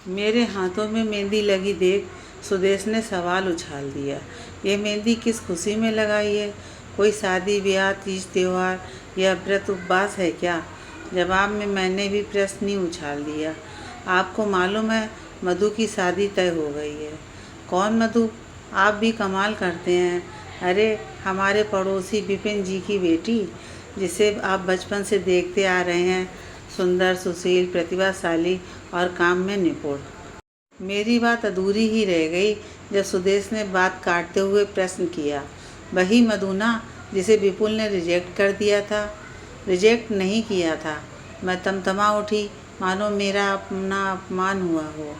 मेरे हाथों में मेहंदी लगी देख सुदेश ने सवाल उछाल दिया। ये मेहंदी किस खुशी में लगाई है? कोई शादी ब्याह, तीज त्योहार या व्रत उपवास है क्या? जवाब में मैंने भी प्रश्न ही उछाल दिया। आपको मालूम है मधु की शादी तय हो गई है। कौन मधु? आप भी कमाल करते हैं। अरे हमारे पड़ोसी विपिन जी की बेटी, जिसे आप बचपन से देखते आ रहे हैं, सुंदर, सुशील, प्रतिभाशाली और काम में निपुण। मेरी बात अधूरी ही रह गई जब सुदेश ने बात काटते हुए प्रश्न किया। वही मधु ना, जिसे विपुल ने रिजेक्ट कर दिया था? रिजेक्ट नहीं किया था। मैं तमतमा उठी, मानो मेरा अपना अपमान हुआ हो।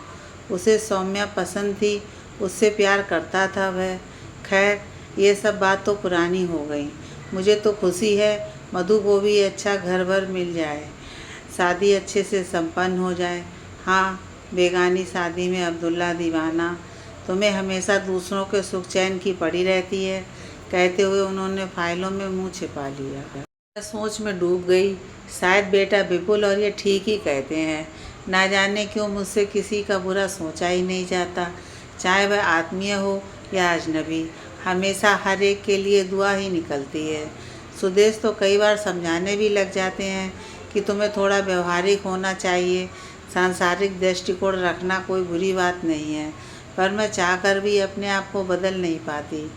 उसे सौम्या पसंद थी, उससे प्यार करता था वह। खैर ये सब बात तो पुरानी हो गई। मुझे तो खुशी है मधु को भी अच्छा घर भर मिल जाए, शादी अच्छे से संपन्न हो जाए। हाँ, बेगानी शादी में अब्दुल्ला दीवाना, तुम्हें हमेशा दूसरों के सुख चैन की पड़ी रहती है। कहते हुए उन्होंने फाइलों में मुंह छिपा लिया। मैं सोच में डूब गई। शायद बेटा विपुल और ये ठीक ही कहते हैं। ना जाने क्यों मुझसे किसी का बुरा सोचा ही नहीं जाता, चाहे वह आत्मीय हो या अजनबी। हमेशा हर एक के लिए दुआ ही निकलती है। सुदेश तो कई बार समझाने भी लग जाते हैं कि तुम्हें थोड़ा व्यवहारिक होना चाहिए, सांसारिक दृष्टिकोण रखना कोई बुरी बात नहीं है। पर मैं चाहकर भी अपने आप को बदल नहीं पाती।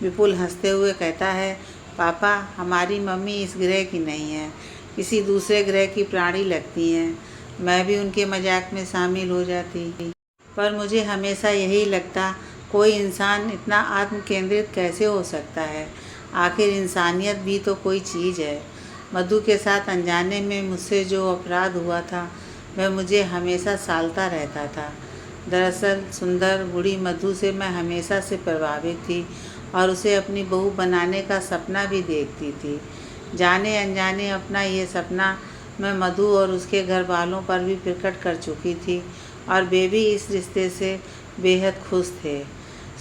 विपुल हंसते हुए कहता है, पापा हमारी मम्मी इस ग्रह की नहीं है, किसी दूसरे ग्रह की प्राणी लगती हैं। मैं भी उनके मजाक में शामिल हो जाती। पर मुझे हमेशा यही लगता, कोई इंसान इतना आत्म केंद्रित कैसे हो सकता है? आखिर इंसानियत भी तो कोई चीज़ है। मधु के साथ अनजाने में मुझसे जो अपराध हुआ था वह मुझे हमेशा सालता रहता था। दरअसल सुंदर बूढ़ी मधु से मैं हमेशा से प्रभावित थी और उसे अपनी बहू बनाने का सपना भी देखती थी। जाने अनजाने अपना ये सपना मैं मधु और उसके घर वालों पर भी प्रकट कर चुकी थी और वे भी इस रिश्ते से बेहद खुश थे।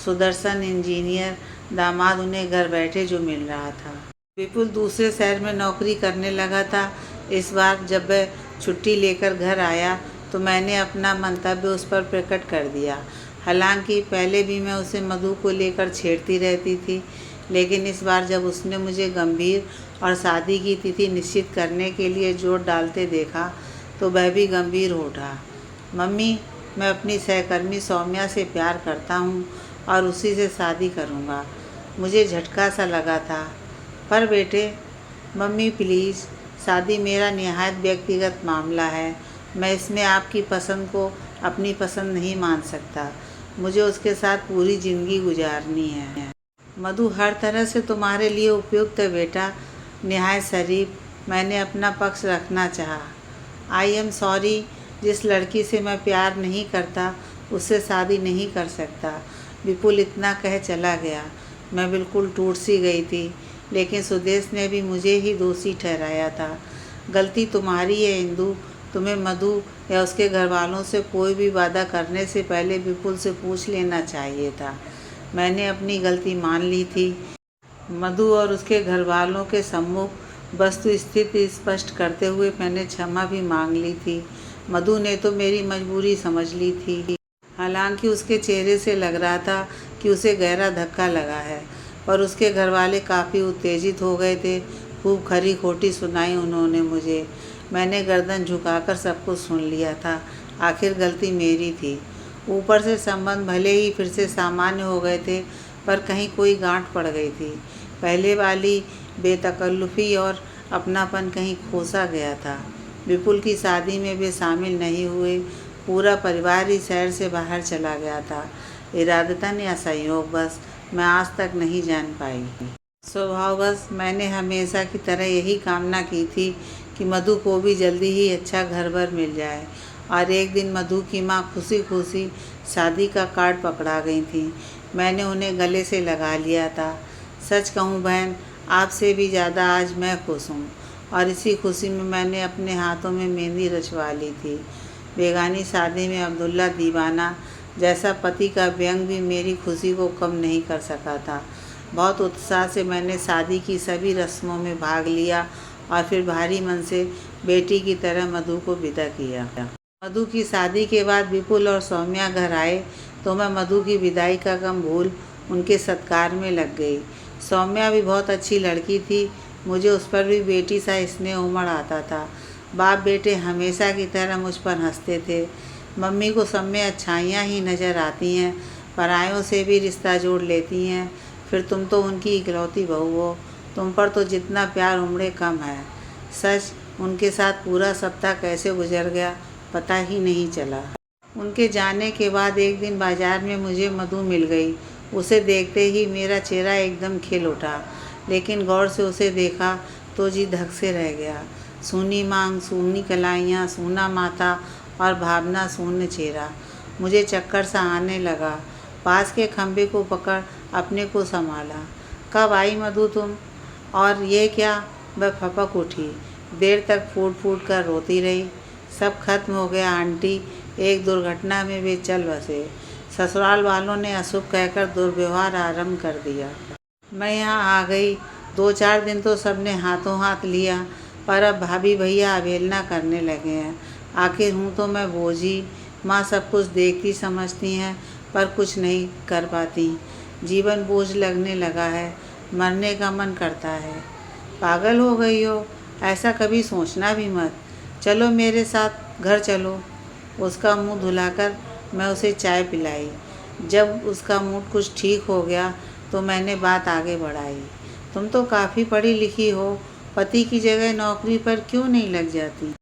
सुदर्शन इंजीनियर दामाद उन्हें घर बैठे जो मिल रहा था। विपुल दूसरे शहर में नौकरी करने लगा था। इस बार जब वह छुट्टी लेकर घर आया तो मैंने अपना मंतव्य उस पर प्रकट कर दिया। हालांकि पहले भी मैं उसे मधु को लेकर छेड़ती रहती थी, लेकिन इस बार जब उसने मुझे गंभीर और शादी की तिथि निश्चित करने के लिए जोर डालते देखा तो वह भी गंभीर हो उठा। मम्मी, मैं अपनी सहकर्मी सौम्या से प्यार करता हूँ और उसी से शादी करूँगा। मुझे झटका सा लगा था। पर बेटे, मम्मी प्लीज़, शादी मेरा निहायत व्यक्तिगत मामला है। मैं इसमें आपकी पसंद को अपनी पसंद नहीं मान सकता। मुझे उसके साथ पूरी ज़िंदगी गुजारनी है। मधु हर तरह से तुम्हारे लिए उपयुक्त है बेटा। निहायत शरीफ मैंने अपना पक्ष रखना चाहा। आई एम सॉरी, जिस लड़की से मैं प्यार नहीं करता उससे शादी नहीं कर सकता। विपुल इतना कह चला गया। मैं बिल्कुल टूट सी गई थी, लेकिन सुदेश ने भी मुझे ही दोषी ठहराया था। गलती तुम्हारी है इंदु। तुम्हें मधु या उसके घर वालों से कोई भी वादा करने से पहले विपुल से पूछ लेना चाहिए था। मैंने अपनी गलती मान ली थी। मधु और उसके घर वालों के सम्मुख वस्तु स्थिति स्पष्ट करते हुए मैंने क्षमा भी मांग ली थी। मधु ने तो मेरी मजबूरी समझ ली थी। हालांकि उसके चेहरे से लग रहा था कि उसे गहरा धक्का लगा है, पर उसके घर वाले काफ़ी उत्तेजित हो गए थे। खूब खरी खोटी सुनाई उन्होंने मुझे। मैंने गर्दन झुकाकर सब कुछ सुन लिया था। आखिर गलती मेरी थी। ऊपर से संबंध भले ही फिर से सामान्य हो गए थे, पर कहीं कोई गांठ पड़ गई थी। पहले वाली बेतकल्लुफ़ी और अपनापन कहीं खोसा गया था। विपुल की शादी में वे शामिल नहीं हुए। पूरा परिवार ही शहर से बाहर चला गया था। इरादतन या संयोगवश मैं आज तक नहीं जान पाई। स्वभाववश मैंने हमेशा की तरह यही कामना की थी कि मधु को भी जल्दी ही अच्छा घर भर मिल जाए। और एक दिन मधु की माँ खुशी खुशी शादी का कार्ड पकड़ा गई थी। मैंने उन्हें गले से लगा लिया था। सच कहूँ बहन, आपसे भी ज़्यादा आज मैं खुश हूँ। और इसी खुशी में मैंने अपने हाथों में मेहंदी रचवा ली थी। बेगानी शादी में अब्दुल्ला दीवाना जैसा पति का व्यंग भी मेरी खुशी को कम नहीं कर सका था। बहुत उत्साह से मैंने शादी की सभी रस्मों में भाग लिया और फिर भारी मन से बेटी की तरह मधु को विदा किया। मधु की शादी के बाद विपुल और सौम्या घर आए तो मैं मधु की विदाई का गम भूल उनके सत्कार में लग गई। सौम्या भी बहुत अच्छी लड़की थी, मुझे उस पर भी बेटी सा स्नेह उमड़ आता था। बाप बेटे हमेशा की तरह मुझ पर हंसते थे। मम्मी को सब में अच्छाइयाँ ही नज़र आती हैं, परायों से भी रिश्ता जोड़ लेती हैं। फिर तुम तो उनकी इकलौती बहू हो, तुम पर तो जितना प्यार उमड़े कम है। सच, उनके साथ पूरा सप्ताह कैसे गुजर गया पता ही नहीं चला। उनके जाने के बाद एक दिन बाजार में मुझे मधु मिल गई। उसे देखते ही मेरा चेहरा एकदम खिल उठा, लेकिन गौर से उसे देखा तो जी धक से रह गया। सूनी मांग, सूनी कलाइयाँ, सूना माथा और भावना शून्य चेहरा। मुझे चक्कर सा आने लगा। पास के खंभे को पकड़ अपने को संभाला। कब आई मधु तुम? और ये क्या? वह फपक उठी। देर तक फूट फूट कर रोती रही। सब खत्म हो गया आंटी, एक दुर्घटना में वे चल बसे। ससुराल वालों ने अशुभ कहकर दुर्व्यवहार आरंभ कर दिया। मैं यहाँ आ गई, 2-4 दिन तो सबने हाथों हाथ लिया, पर अब भाभी भैया अवहेलना करने लगे हैं। आखिर हूँ तो मैं बोझी। माँ सब कुछ देखती समझती हैं पर कुछ नहीं कर पाती। जीवन बोझ लगने लगा है, मरने का मन करता है। पागल हो गई हो? ऐसा कभी सोचना भी मत। चलो मेरे साथ घर चलो। उसका मुंह धुलाकर मैं उसे चाय पिलाई। जब उसका मूड कुछ ठीक हो गया तो मैंने बात आगे बढ़ाई। तुम तो काफ़ी पढ़ी लिखी हो, पति की जगह नौकरी पर क्यों नहीं लग जाती?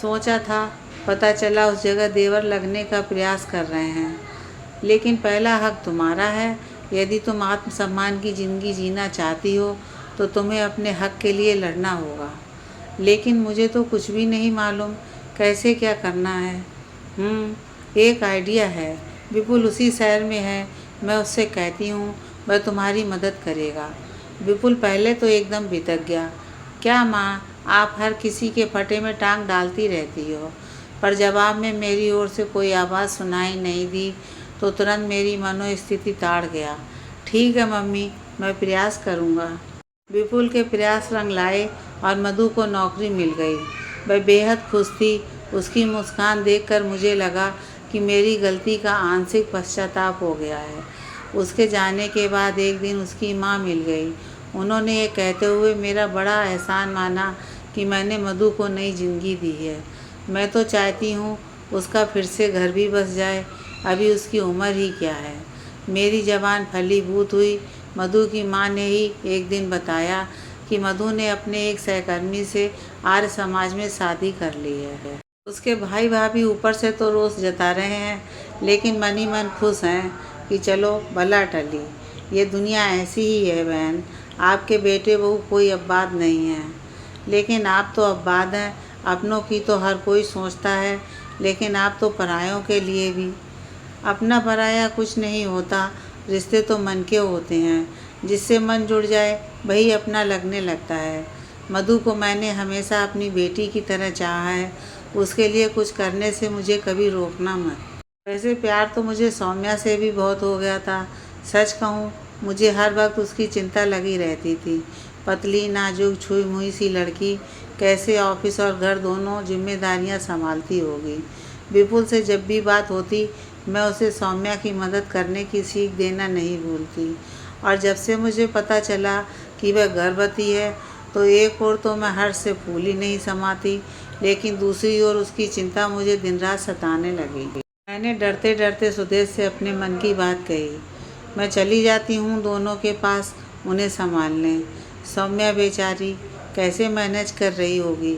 सोचा था, पता चला उस जगह देवर लगने का प्रयास कर रहे हैं। लेकिन पहला हक तुम्हारा है। यदि तुम आत्मसम्मान की ज़िंदगी जीना चाहती हो तो तुम्हें अपने हक के लिए लड़ना होगा। लेकिन मुझे तो कुछ भी नहीं मालूम कैसे क्या करना है। एक आइडिया है। विपुल उसी शहर में है, मैं उससे कहती हूँ, वह तुम्हारी मदद करेगा। विपुल पहले तो एकदम बितक गया। क्या माँ, आप हर किसी के फटे में टांग डालती रहती हो? पर जवाब में मेरी ओर से कोई आवाज़ सुनाई नहीं दी तो तुरंत मेरी मनोस्थिति ताड़ गया। ठीक है मम्मी, मैं प्रयास करूँगा। विपुल के प्रयास रंग लाए और मधु को नौकरी मिल गई। वह बेहद खुश थी। उसकी मुस्कान देखकर मुझे लगा कि मेरी गलती का आंशिक पश्चाताप हो गया है। उसके जाने के बाद एक दिन उसकी माँ मिल गई। उन्होंने ये कहते हुए मेरा बड़ा एहसान माना कि मैंने मधु को नई ज़िंदगी दी है। मैं तो चाहती हूँ उसका फिर से घर भी बस जाए। अभी उसकी उम्र ही क्या है। मेरी ज़बान फलीभूत हुई। मधु की माँ ने ही एक दिन बताया कि मधु ने अपने एक सहकर्मी से आर्य समाज में शादी कर ली है। उसके भाई भाभी ऊपर से तो रोष जता रहे हैं, लेकिन मन ही मन खुश हैं कि चलो भला टली। ये दुनिया ऐसी ही है बहन। आपके बेटे बहू कोई अब्बाद नहीं है, लेकिन आप तो अब्बाद हैं। अपनों की तो हर कोई सोचता है, लेकिन आप तो परायों के लिए भी। अपना पराया कुछ नहीं होता, रिश्ते तो मन के होते हैं। जिससे मन जुड़ जाए वही अपना लगने लगता है। मधु को मैंने हमेशा अपनी बेटी की तरह चाहा है। उसके लिए कुछ करने से मुझे कभी रोकना मत। वैसे प्यार तो मुझे सौम्या से भी बहुत हो गया था। सच कहूँ, मुझे हर वक्त उसकी चिंता लगी रहती थी। पतली नाजुक छुई मुई सी लड़की कैसे ऑफिस और घर दोनों जिम्मेदारियां संभालती होगी। विपुल से जब भी बात होती मैं उसे सौम्या की मदद करने की सीख देना नहीं भूलती। और जब से मुझे पता चला कि वह गर्भवती है तो एक ओर तो मैं हर्ष से फूल ही नहीं समाती, लेकिन दूसरी ओर उसकी चिंता मुझे दिन रात सताने लगी। मैंने डरते डरते सुदेश से अपने मन की बात कही। मैं चली जाती हूँ दोनों के पास उन्हें संभालने। सौम्या बेचारी कैसे मैनेज कर रही होगी।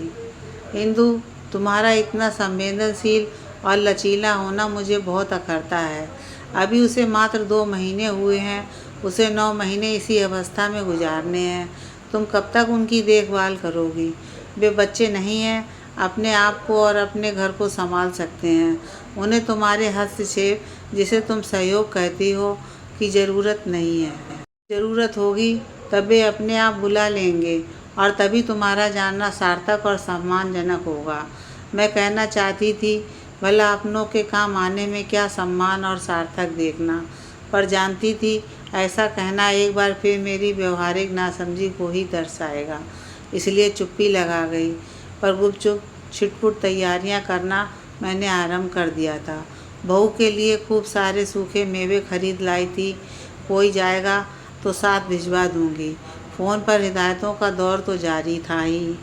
इंदु, तुम्हारा इतना संवेदनशील और लचीला होना मुझे बहुत अखरता है। अभी उसे मात्र 2 महीने हुए हैं, उसे 9 महीने इसी अवस्था में गुजारने हैं। तुम कब तक उनकी देखभाल करोगी? वे बच्चे नहीं हैं, अपने आप को और अपने घर को संभाल सकते हैं। उन्हें तुम्हारे हस्तक्षेप, जिसे तुम सहयोग कहती हो, की ज़रूरत नहीं है। ज़रूरत होगी तब वे अपने आप बुला लेंगे और तभी तुम्हारा जानना सार्थक और सम्मानजनक होगा। मैं कहना चाहती थी, भला अपनों के काम आने में क्या सम्मान और सार्थक देखना, पर जानती थी ऐसा कहना एक बार फिर मेरी व्यवहारिक नासमझी को ही दर्शाएगा। इसलिए चुप्पी लगा गई। पर गुपचुप छिटपुट तैयारियां करना मैंने आरंभ कर दिया था। बहू के लिए खूब सारे सूखे मेवे खरीद लाई थी। कोई जाएगा तो साथ भिजवा दूंगी। फ़ोन पर हिदायतों का दौर तो जारी था ही।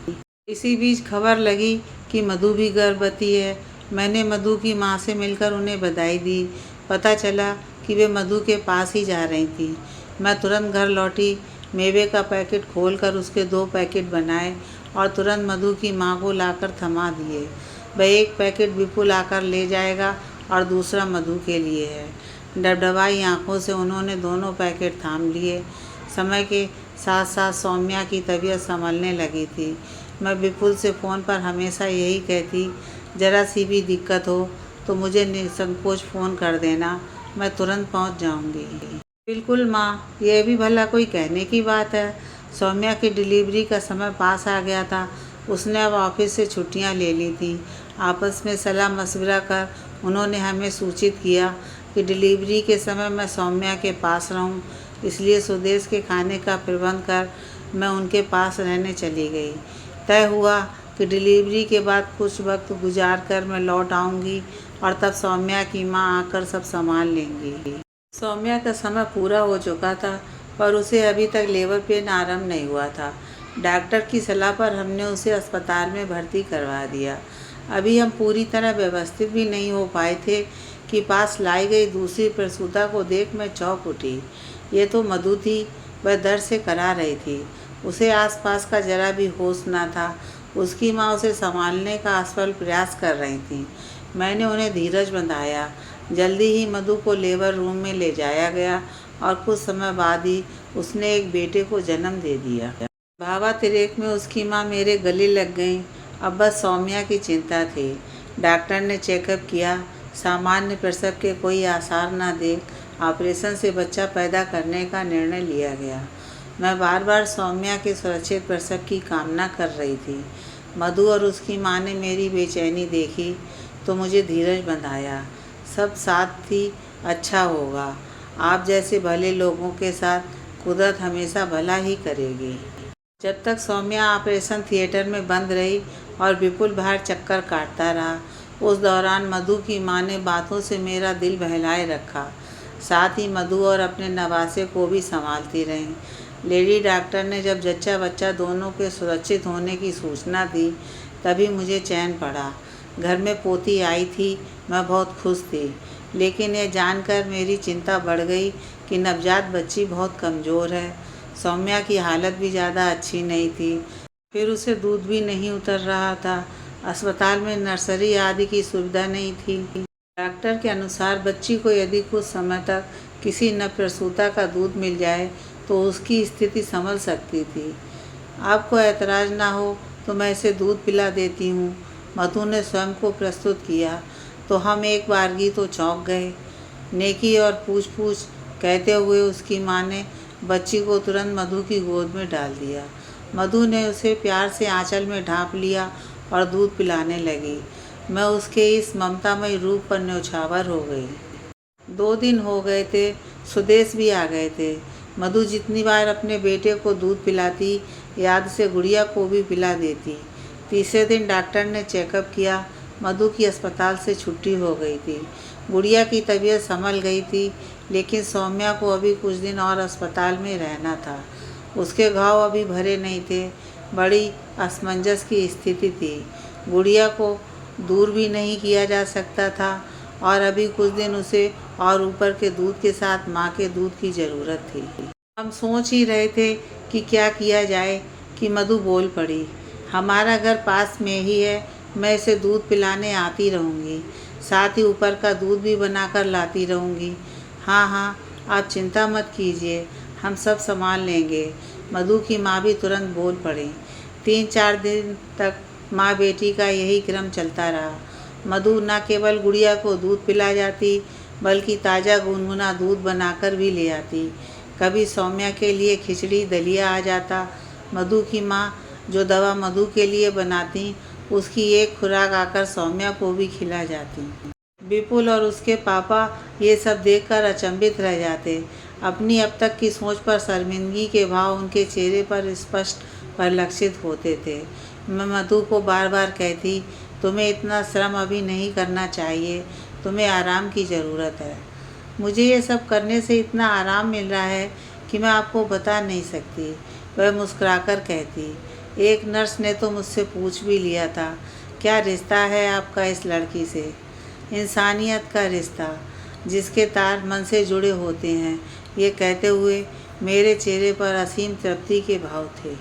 इसी बीच खबर लगी कि मधु भी गर्भवती है। मैंने मधु की माँ से मिलकर उन्हें बधाई दी। पता चला कि वे मधु के पास ही जा रही थी। मैं तुरंत घर लौटी। मेवे का पैकेट खोलकर उसके 2 पैकेट बनाए और तुरंत मधु की माँ को लाकर थमा दिए। वह एक पैकेट विपुल आकर ले जाएगा और दूसरा मधु के लिए है। डबडबाई आंखों से उन्होंने दोनों पैकेट थाम लिए। समय के साथ साथ सौम्या की तबीयत संभलने लगी थी। मैं विपुल से फ़ोन पर हमेशा यही कहती, ज़रा सी भी दिक्कत हो तो मुझे निसंकोच फ़ोन कर देना, मैं तुरंत पहुंच जाऊंगी। बिल्कुल माँ, यह भी भला कोई कहने की बात है। सौम्या की डिलीवरी का समय पास आ गया था। उसने अब ऑफिस से छुट्टियां ले ली थी। आपस में सलाह मशविरा कर उन्होंने हमें सूचित किया कि डिलीवरी के समय मैं सौम्या के पास रहूं, इसलिए स्वदेश के खाने का प्रबंध कर मैं उनके पास रहने चली गई। तय हुआ कि डिलीवरी के बाद कुछ वक्त गुजार कर मैं लौट आऊँगी और तब सौम्या की माँ आकर सब संभाल लेंगी। सौम्या का समय पूरा हो चुका था, पर उसे अभी तक लेबर पेन आरंभ नहीं हुआ था। डॉक्टर की सलाह पर हमने उसे अस्पताल में भर्ती करवा दिया। अभी हम पूरी तरह व्यवस्थित भी नहीं हो पाए थे कि पास लाई गई दूसरी प्रसूता को देख मैं चौंक उठी। ये तो मधु थी। वह दर्द से करा रही थी। उसे आसपास का जरा भी होश न था। उसकी माँ उसे संभालने का असफल प्रयास कर रही थी। मैंने उन्हें धीरज बंधाया। जल्दी ही मधु को लेबर रूम में ले जाया गया और कुछ समय बाद ही उसने एक बेटे को जन्म दे दिया। भावा तिरेक में उसकी माँ मेरे गले लग गई। अब बस सौम्या की चिंता थी। डॉक्टर ने चेकअप किया। सामान्य प्रसव के कोई आसार न देख ऑपरेशन से बच्चा पैदा करने का निर्णय लिया गया। मैं बार बार सौम्या के सुरक्षित प्रसव की कामना कर रही थी। मधु और उसकी माँ ने मेरी बेचैनी देखी तो मुझे धीरज बंधाया। सब साथ ही अच्छा होगा। आप जैसे भले लोगों के साथ कुदरत हमेशा भला ही करेगी। जब तक सौम्या ऑपरेशन थिएटर में बंद रही और विपुल बाहर चक्कर काटता रहा, उस दौरान मधु की माँ ने बातों से मेरा दिल बहलाए रखा। साथ ही मधु और अपने नवासे को भी संभालती रहीं। लेडी डॉक्टर ने जब जच्चा बच्चा दोनों के सुरक्षित होने की सूचना दी, तभी मुझे चैन पड़ा। घर में पोती आई थी। मैं बहुत खुश थी, लेकिन यह जानकर मेरी चिंता बढ़ गई कि नवजात बच्ची बहुत कमज़ोर है। सौम्या की हालत भी ज़्यादा अच्छी नहीं थी। फिर उसे दूध भी नहीं उतर रहा था। अस्पताल में नर्सरी आदि की सुविधा नहीं थी। डॉक्टर के अनुसार बच्ची को यदि कुछ समय तक किसी नवप्रसूता का दूध मिल जाए तो उसकी स्थिति संभल सकती थी। आपको ऐतराज़ ना हो तो मैं इसे दूध पिला देती हूँ, मधु ने स्वयं को प्रस्तुत किया। तो हम एक बारगी तो चौंक गए। नेकी और पूछ पूछ कहते हुए उसकी माँ ने बच्ची को तुरंत मधु की गोद में डाल दिया। मधु ने उसे प्यार से आंचल में ढांप लिया और दूध पिलाने लगी। मैं उसके इस ममतामयी रूप पर न्यौछावर हो गई। 2 दिन हो गए थे। स्वदेश भी आ गए थे। मधु जितनी बार अपने बेटे को दूध पिलाती, याद से गुड़िया को भी पिला देती। तीसरे दिन डॉक्टर ने चेकअप किया। मधु की अस्पताल से छुट्टी हो गई थी। गुड़िया की तबीयत संभल गई थी, लेकिन सौम्या को अभी कुछ दिन और अस्पताल में रहना था। उसके घाव अभी भरे नहीं थे। बड़ी असमंजस की स्थिति थी। गुड़िया को दूर भी नहीं किया जा सकता था और अभी कुछ दिन उसे और ऊपर के दूध के साथ माँ के दूध की ज़रूरत थी। हम सोच ही रहे थे कि क्या किया जाए कि मधु बोल पड़ी, हमारा घर पास में ही है, मैं इसे दूध पिलाने आती रहूँगी, साथ ही ऊपर का दूध भी बनाकर लाती रहूँगी। हाँ हाँ, आप चिंता मत कीजिए, हम सब संभाल लेंगे। मधु की माँ भी तुरंत बोल पड़ी। 3-4 दिन तक माँ बेटी का यही क्रम चलता रहा। मधु न केवल गुड़िया को दूध पिला जाती, बल्कि ताज़ा गुनगुना दूध बनाकर भी ले आती। कभी सौम्या के लिए खिचड़ी दलिया आ जाता। मधु की माँ जो दवा मधु के लिए बनाती, उसकी एक खुराक आकर सौम्या को भी खिला जाती। विपुल और उसके पापा ये सब देखकर अचंभित रह जाते। अपनी अब तक की सोच पर शर्मिंदगी के भाव उनके चेहरे पर स्पष्ट परिलक्षित होते थे। मैं मधु को बार बार कहती तुम्हें इतना श्रम अभी नहीं करना चाहिए, तुम्हें आराम की ज़रूरत है। मुझे ये सब करने से इतना आराम मिल रहा है कि मैं आपको बता नहीं सकती, वह मुस्कुराकर कहती। एक नर्स ने तो मुझसे पूछ भी लिया था, क्या रिश्ता है आपका इस लड़की से? इंसानियत का रिश्ता, जिसके तार मन से जुड़े होते हैं। ये कहते हुए मेरे चेहरे पर असीम तृप्ति के भाव थे।